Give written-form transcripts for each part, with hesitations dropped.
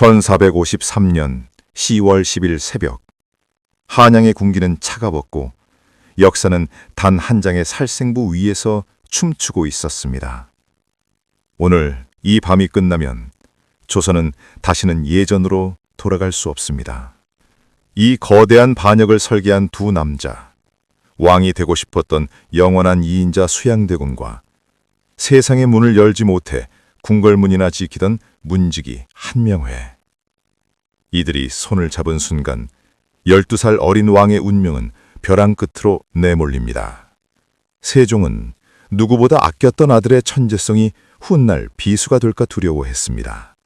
1453년 10월 10일 새벽, 한양의 군기는 차가웠고 역사는 단 한 장의 살생부 위에서 춤추고 있었습니다. 오늘 이 밤이 끝나면 조선은 다시는 예전으로 돌아갈 수 없습니다. 이 거대한 반역을 설계한 두 남자, 왕이 되고 싶었던 영원한 이인자 수양대군과 세상의 문을 열지 못해 궁궐문이나 지키던 문지기 한명회. 이들이 손을 잡은 순간 12살 어린 왕의 운명은 벼랑 끝으로 내몰립니다. 세종은 누구보다 아꼈던 아들의 천재성이 훗날 비수가 될까 두려워했습니다.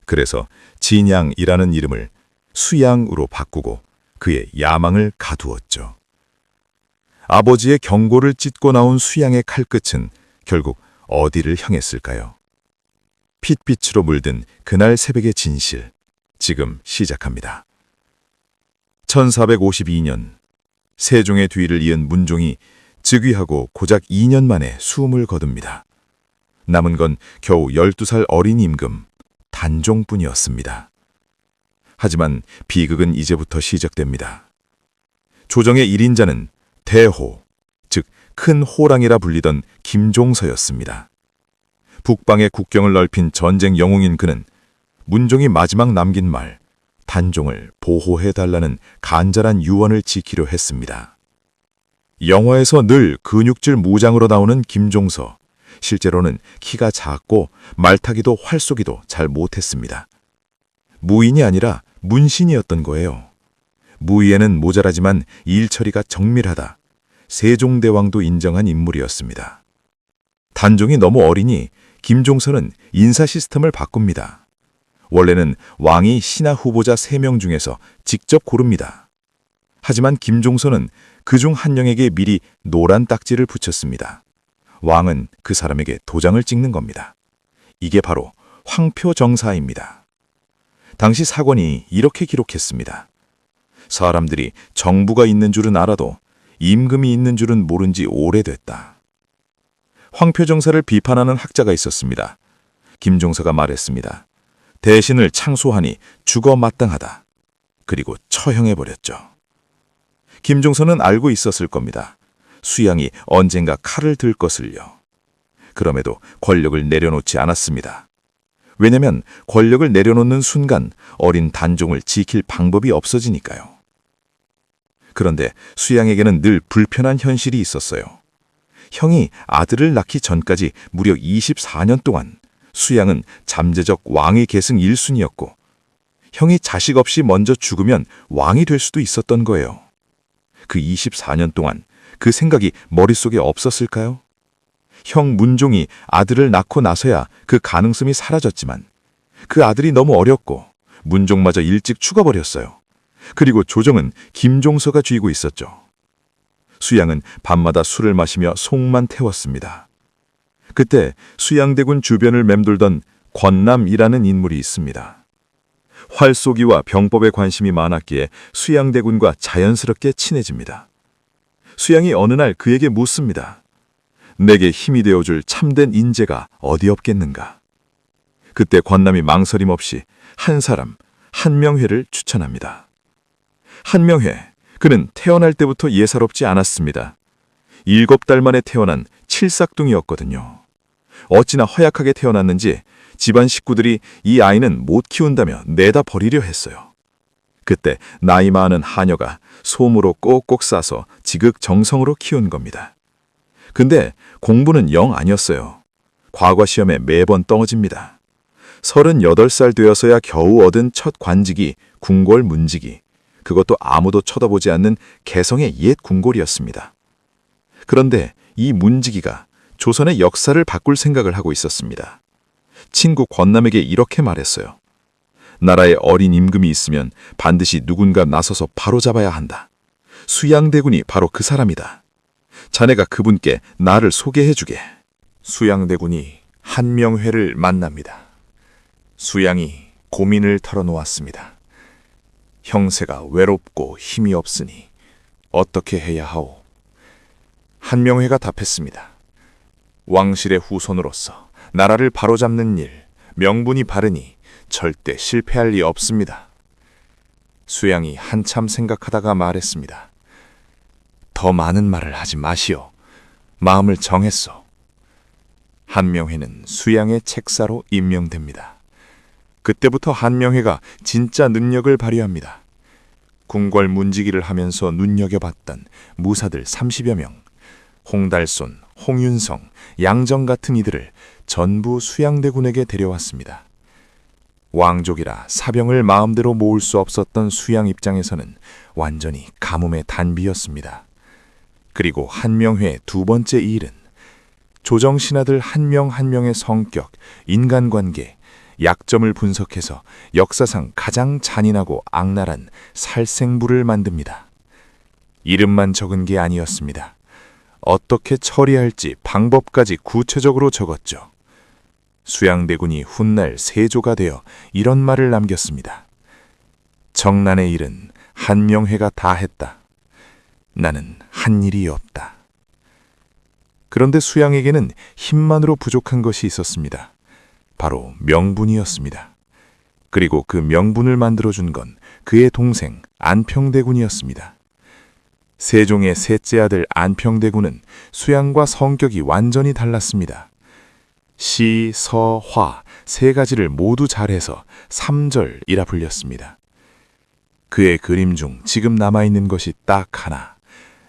그래서 진양이라는 이름을 수양으로 바꾸고 그의 야망을 가두었죠. 아버지의 경고를 찢고 나온 수양의 칼끝은 결국 어디를 향했을까요? 핏빛으로 물든 그날 새벽의 진실, 지금 시작합니다. 1452년, 세종의 뒤를 이은 문종이 즉위하고 고작 2년 만에 수음을 거둡니다. 남은 건 겨우 12살 어린 임금, 단종뿐이었습니다. 하지만 비극은 이제부터 시작됩니다. 조정의 1인자는 대호, 즉 큰 호랑이라 불리던 김종서였습니다. 북방의 국경을 넓힌 전쟁 영웅인 그는 문종이 마지막 남긴 말, 단종을 보호해달라는 간절한 유언을 지키려 했습니다. 영화에서 늘 근육질 무장으로 나오는 김종서, 실제로는 키가 작고 말타기도 활쏘기도 잘 못했습니다. 무인이 아니라 문신이었던 거예요. 무위에는 모자라지만 일처리가 정밀하다. 세종대왕도 인정한 인물이었습니다. 단종이 너무 어리니 김종서는 인사 시스템을 바꿉니다. 원래는 왕이 신하 후보자 3명 중에서 직접 고릅니다. 하지만 김종서는 그중 한 명에게 미리 노란 딱지를 붙였습니다. 왕은 그 사람에게 도장을 찍는 겁니다. 이게 바로 황표정사입니다. 당시 사권이 이렇게 기록했습니다. 사람들이 정부가 있는 줄은 알아도 임금이 있는 줄은 모른 지 오래됐다. 황표정사를 비판하는 학자가 있었습니다. 김종서가 말했습니다. 대신을 창소하니 죽어 마땅하다. 그리고 처형해버렸죠. 김종서는 알고 있었을 겁니다. 수양이 언젠가 칼을 들 것을요. 그럼에도 권력을 내려놓지 않았습니다. 왜냐면 권력을 내려놓는 순간 어린 단종을 지킬 방법이 없어지니까요. 그런데 수양에게는 늘 불편한 현실이 있었어요. 형이 아들을 낳기 전까지 무려 24년 동안 수양은 잠재적 왕위 계승 1순위였고 형이 자식 없이 먼저 죽으면 왕이 될 수도 있었던 거예요. 그 24년 동안 그 생각이 머릿속에 없었을까요? 형 문종이 아들을 낳고 나서야 그 가능성이 사라졌지만 그 아들이 너무 어렸고 문종마저 일찍 죽어버렸어요. 그리고 조정은 김종서가 쥐고 있었죠. 수양은 밤마다 술을 마시며 속만 태웠습니다. 그때 수양대군 주변을 맴돌던 권남이라는 인물이 있습니다. 활쏘기와 병법에 관심이 많았기에 수양대군과 자연스럽게 친해집니다. 수양이 어느 날 그에게 묻습니다. 내게 힘이 되어줄 참된 인재가 어디 없겠는가? 그때 권남이 망설임 없이 한 사람, 한명회를 추천합니다. 한명회, 그는 태어날 때부터 예사롭지 않았습니다. 7달 만에 태어난 칠삭둥이였거든요. 어찌나 허약하게 태어났는지 집안 식구들이 이 아이는 못 키운다며 내다 버리려 했어요. 그때 나이 많은 하녀가 솜으로 꼭꼭 싸서 지극정성으로 키운 겁니다. 근데 공부는 영 아니었어요. 과거 시험에 매번 떨어집니다. 38살 되어서야 겨우 얻은 첫 관직이 궁궐 문지기, 그것도 아무도 쳐다보지 않는 개성의 옛 궁궐이었습니다. 그런데 이 문지기가 조선의 역사를 바꿀 생각을 하고 있었습니다. 친구 권남에게 이렇게 말했어요. 나라에 어린 임금이 있으면 반드시 누군가 나서서 바로잡아야 한다. 수양대군이 바로 그 사람이다. 자네가 그분께 나를 소개해주게. 수양대군이 한명회를 만납니다. 수양이 고민을 털어놓았습니다. 형세가 외롭고 힘이 없으니 어떻게 해야 하오? 한명회가 답했습니다. 왕실의 후손으로서 나라를 바로잡는 일, 명분이 바르니 절대 실패할 리 없습니다. 수양이 한참 생각하다가 말했습니다. 더 많은 말을 하지 마시오. 마음을 정했소. 한명회는 수양의 책사로 임명됩니다. 그때부터 한명회가 진짜 능력을 발휘합니다. 궁궐 문지기를 하면서 눈여겨봤던 무사들 30여 명, 홍달손, 홍윤성, 양정 같은 이들을 전부 수양대군에게 데려왔습니다. 왕족이라 사병을 마음대로 모을 수 없었던 수양 입장에서는 완전히 가뭄의 단비였습니다. 그리고 한명회의 두 번째 일은 조정 신하들 한 명 한 명의 성격, 인간관계, 약점을 분석해서 역사상 가장 잔인하고 악랄한 살생부를 만듭니다. 이름만 적은 게 아니었습니다. 어떻게 처리할지 방법까지 구체적으로 적었죠. 수양대군이 훗날 세조가 되어 이런 말을 남겼습니다. 정난의 일은 한명회가 다 했다. 나는 한 일이 없다. 그런데 수양에게는 힘만으로 부족한 것이 있었습니다. 바로 명분이었습니다. 그리고 그 명분을 만들어준 건 그의 동생 안평대군이었습니다. 세종의 셋째 아들 안평대군은 수양과 성격이 완전히 달랐습니다. 시, 서, 화 세 가지를 모두 잘해서 삼절이라 불렸습니다. 그의 그림 중 지금 남아있는 것이 딱 하나.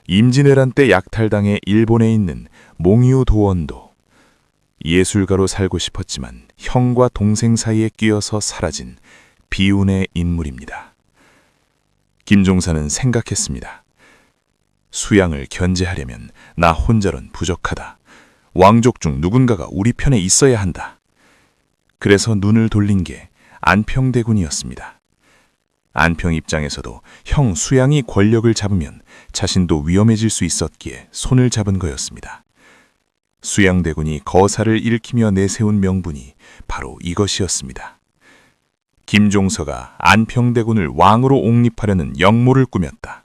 임진왜란 때 약탈당해 일본에 있는 몽유 도원도. 예술가로 살고 싶었지만 형과 동생 사이에 끼어서 사라진 비운의 인물입니다. 김종사는 생각했습니다. 수양을 견제하려면 나 혼자론 부족하다. 왕족 중 누군가가 우리 편에 있어야 한다. 그래서 눈을 돌린 게 안평대군이었습니다. 안평 입장에서도 형 수양이 권력을 잡으면 자신도 위험해질 수 있었기에 손을 잡은 거였습니다. 수양대군이 거사를 일으키며 내세운 명분이 바로 이것이었습니다. 김종서가 안평대군을 왕으로 옹립하려는 역모를 꾸몄다.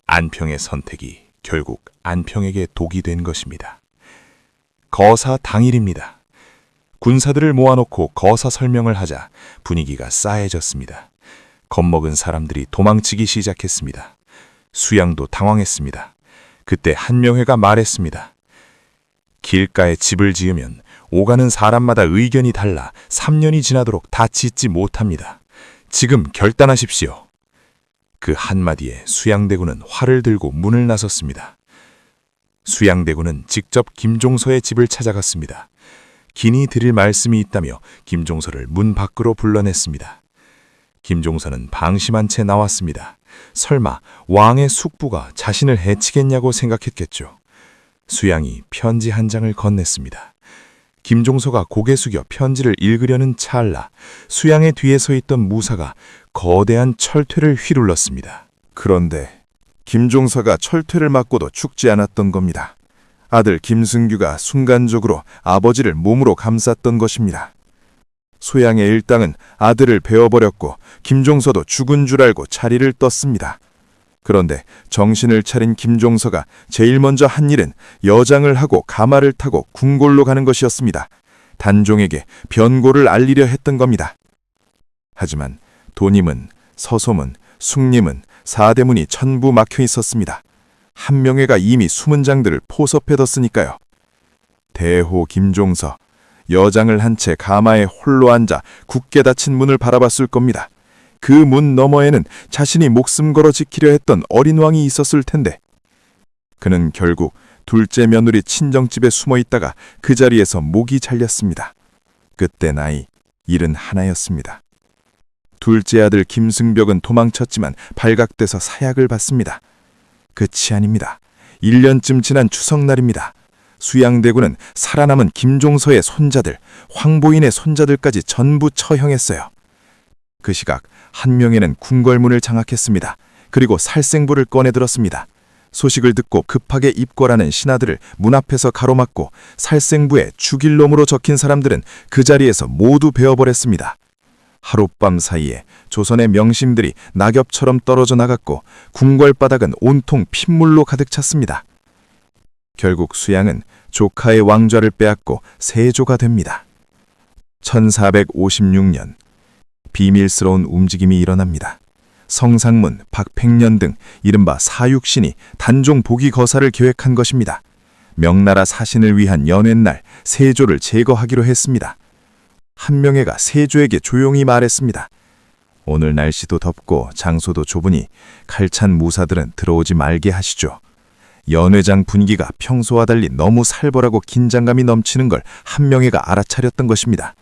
안평의 선택이 결국 안평에게 독이 된 것입니다. 거사 당일입니다. 군사들을 모아놓고 거사 설명을 하자 분위기가 싸해졌습니다. 겁먹은 사람들이 도망치기 시작했습니다. 수양도 당황했습니다. 그때 한명회가 말했습니다. 길가에 집을 지으면 오가는 사람마다 의견이 달라 3년이 지나도록 다 짓지 못합니다. 지금 결단하십시오. 그 한마디에 수양대군은 활을 들고 문을 나섰습니다. 수양대군은 직접 김종서의 집을 찾아갔습니다. 긴히 드릴 말씀이 있다며 김종서를 문 밖으로 불러냈습니다. 김종서는 방심한 채 나왔습니다. 설마 왕의 숙부가 자신을 해치겠냐고 생각했겠죠. 수양이 편지 한 장을 건넸습니다. 김종서가 고개 숙여 편지를 읽으려는 찰나 수양의 뒤에 서 있던 무사가 거대한 철퇴를 휘둘렀습니다. 그런데 김종서가 철퇴를 맞고도 죽지 않았던 겁니다. 아들 김승규가 순간적으로 아버지를 몸으로 감쌌던 것입니다. 소양의 일당은 아들을 베어버렸고 김종서도 죽은 줄 알고 자리를 떴습니다. 그런데 정신을 차린 김종서가 제일 먼저 한 일은 여장을 하고 가마를 타고 궁궐로 가는 것이었습니다. 단종에게 변고를 알리려 했던 겁니다. 하지만 도님은, 서솜은, 숭림은, 사대문이 전부 막혀 있었습니다. 한명회가 이미 숨은 장들을 포섭해뒀으니까요. 대호 김종서, 여장을 한 채 가마에 홀로 앉아 굳게 닫힌 문을 바라봤을 겁니다. 그 문 너머에는 자신이 목숨 걸어 지키려 했던 어린 왕이 있었을 텐데 그는 결국 둘째 며느리 친정집에 숨어 있다가 그 자리에서 목이 잘렸습니다. 그때 나이 71였습니다. 둘째 아들 김승벽은 도망쳤지만 발각돼서 사약을 받습니다. 끝이 아닙니다. 1년쯤 지난 추석날입니다. 수양대군은 살아남은 김종서의 손자들, 황보인의 손자들까지 전부 처형했어요. 그 시각 한명회는 궁궐문을 장악했습니다. 그리고 살생부를 꺼내들었습니다. 소식을 듣고 급하게 입궐하는 신하들을 문 앞에서 가로막고 살생부에 죽일 놈으로 적힌 사람들은 그 자리에서 모두 베어버렸습니다. 하룻밤 사이에 조선의 명심들이 낙엽처럼 떨어져 나갔고 궁궐 바닥은 온통 핏물로 가득 찼습니다. 결국 수양은 조카의 왕좌를 빼앗고 세조가 됩니다. 1456년 비밀스러운 움직임이 일어납니다. 성상문, 박팽년 등 이른바 사육신이 단종 복위 거사를 계획한 것입니다. 명나라 사신을 위한 연회날 세조를 제거하기로 했습니다. 한명회가 세조에게 조용히 말했습니다. 오늘 날씨도 덥고 장소도 좁으니 칼찬 무사들은 들어오지 말게 하시죠. 연회장 분위기가 평소와 달리 너무 살벌하고 긴장감이 넘치는 걸 한명회가 알아차렸던 것입니다.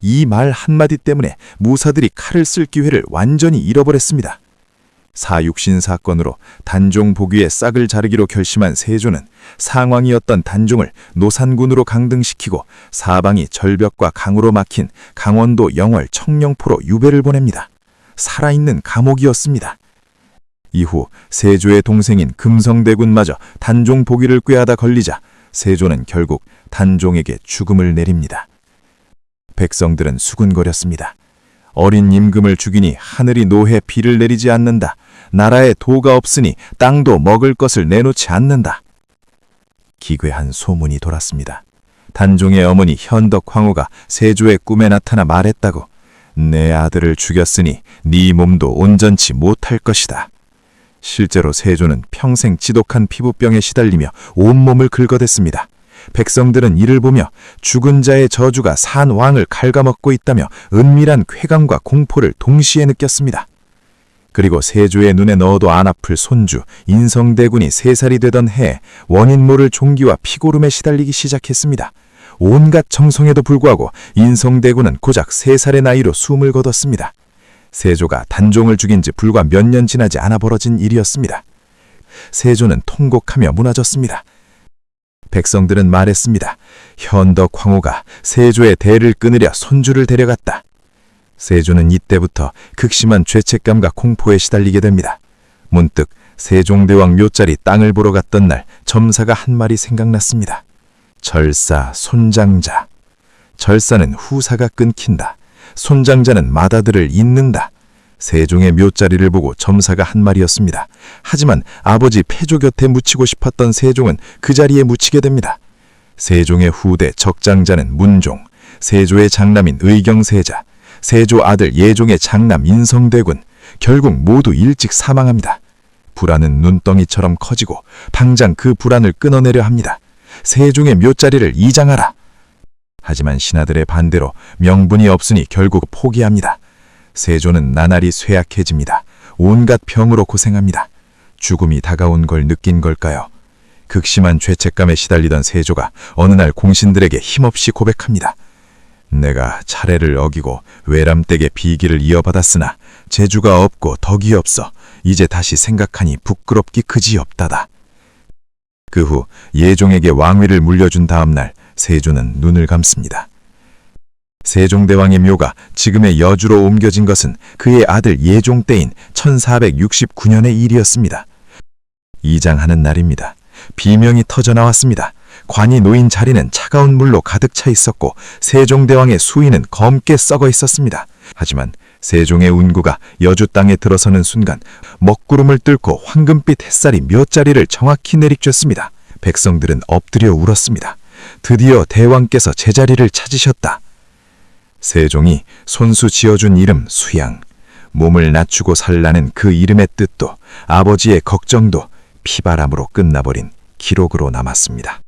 이 말 한마디 때문에 무사들이 칼을 쓸 기회를 완전히 잃어버렸습니다. 사육신 사건으로 단종 복위의 싹을 자르기로 결심한 세조는 상왕이었던 단종을 노산군으로 강등시키고 사방이 절벽과 강으로 막힌 강원도 영월 청령포로 유배를 보냅니다. 살아있는 감옥이었습니다. 이후 세조의 동생인 금성대군마저 단종 복위를 꾀하다 걸리자 세조는 결국 단종에게 죽음을 내립니다. 백성들은 수군거렸습니다. 어린 임금을 죽이니 하늘이 노해 비를 내리지 않는다. 나라에 도가 없으니 땅도 먹을 것을 내놓지 않는다. 기괴한 소문이 돌았습니다. 단종의 어머니 현덕황후가 세조의 꿈에 나타나 말했다고. 내 아들을 죽였으니 네 몸도 온전치 못할 것이다. 실제로 세조는 평생 지독한 피부병에 시달리며 온몸을 긁어댔습니다. 백성들은 이를 보며 죽은 자의 저주가 산 왕을 갉아먹고 있다며 은밀한 쾌감과 공포를 동시에 느꼈습니다. 그리고 세조의 눈에 넣어도 안 아플 손주 인성대군이 3살이 되던 해에 원인 모를 종기와 피고름에 시달리기 시작했습니다. 온갖 정성에도 불구하고 인성대군은 고작 3살의 나이로 숨을 거뒀습니다. 세조가 단종을 죽인 지 불과 몇 년 지나지 않아 벌어진 일이었습니다. 세조는 통곡하며 무너졌습니다. 백성들은 말했습니다. 현덕황후가 세조의 대를 끊으려 손주를 데려갔다. 세조는 이때부터 극심한 죄책감과 공포에 시달리게 됩니다. 문득 세종대왕 묘자리 땅을 보러 갔던 날 점사가 한 말이 생각났습니다. 절사, 손장자. 절사는 후사가 끊긴다. 손장자는 맏아들을 잇는다. 세종의 묘자리를 보고 점사가 한 말이었습니다. 하지만 아버지 패조 곁에 묻히고 싶었던 세종은 그 자리에 묻히게 됩니다. 세종의 후대 적장자는 문종, 세조의 장남인 의경세자, 세조 아들 예종의 장남 인성대군, 결국 모두 일찍 사망합니다. 불안은 눈덩이처럼 커지고 당장 그 불안을 끊어내려 합니다. 세종의 묘자리를 이장하라. 하지만 신하들의 반대로 명분이 없으니 결국 포기합니다. 세조는 나날이 쇠약해집니다. 온갖 병으로 고생합니다. 죽음이 다가온 걸 느낀 걸까요? 극심한 죄책감에 시달리던 세조가 어느 날 공신들에게 힘없이 고백합니다. 내가 차례를 어기고 외람댁의 비기를 이어받았으나 재주가 없고 덕이 없어 이제 다시 생각하니 부끄럽기 그지없다다. 그 후 예종에게 왕위를 물려준 다음 날 세조는 눈을 감습니다. 세종대왕의 묘가 지금의 여주로 옮겨진 것은 그의 아들 예종 때인 1469년의 일이었습니다. 이장하는 날입니다. 비명이 터져나왔습니다. 관이 놓인 자리는 차가운 물로 가득 차 있었고 세종대왕의 수의는 검게 썩어 있었습니다. 하지만 세종의 운구가 여주 땅에 들어서는 순간 먹구름을 뚫고 황금빛 햇살이 묘자리를 정확히 내리쬐습니다. 백성들은 엎드려 울었습니다. 드디어 대왕께서 제자리를 찾으셨다. 세종이 손수 지어준 이름 수양, 몸을 낮추고 살라는 그 이름의 뜻도 아버지의 걱정도 피바람으로 끝나버린 기록으로 남았습니다.